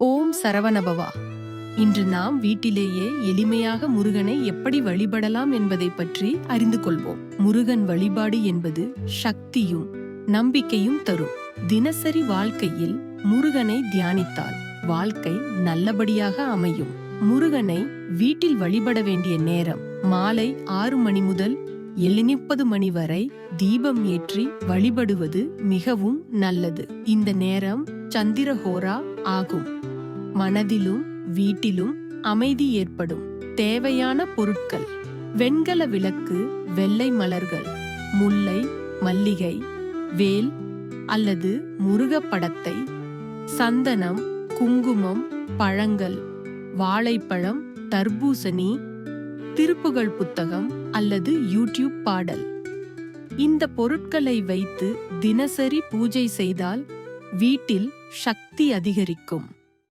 ஓம் சரவணபவா. இன்று நாம் வீட்டிலேயே எளிமையாக முருகனை எப்படி வழிபடலாம் என்பதை பற்றி அறிந்து கொள்வோம். முருகன் வழிபாடு என்பது சக்தியும் நம்பிக்கையும் தரும். தினசரி வாழ்க்கையில் முருகனை தியானித்தால் வாழ்க்கை நல்லபடியாக அமையும். முருகனை வீட்டில் வழிபட வேண்டிய நேரம் மாலை 6 மணி முதல் 7:30 மணி வரை தீபம் ஏற்றி வழிபடுவது மிகவும் நல்லது. இந்த நேரம் சந்திரஹோரா ஆகும். மனதிலும் வீட்டிலும் அமைதி ஏற்படும். தேவையான பொருட்கள்: வெண்கல விளக்கு, வெள்ளை மலர்கள், முல்லை, மல்லிகை, வேல் அல்லது முருகப் படத்தை, சந்தனம், குங்குமம், பழங்கள், வாழைப்பழம், தர்பூசணி, திருப்புகழ் புத்தகம் அல்லது யூடியூப் பாடல். இந்த பொருட்களை வைத்து தினசரி பூஜை செய்தால் வீட்டில் சக்தி அதிகரிக்கும்.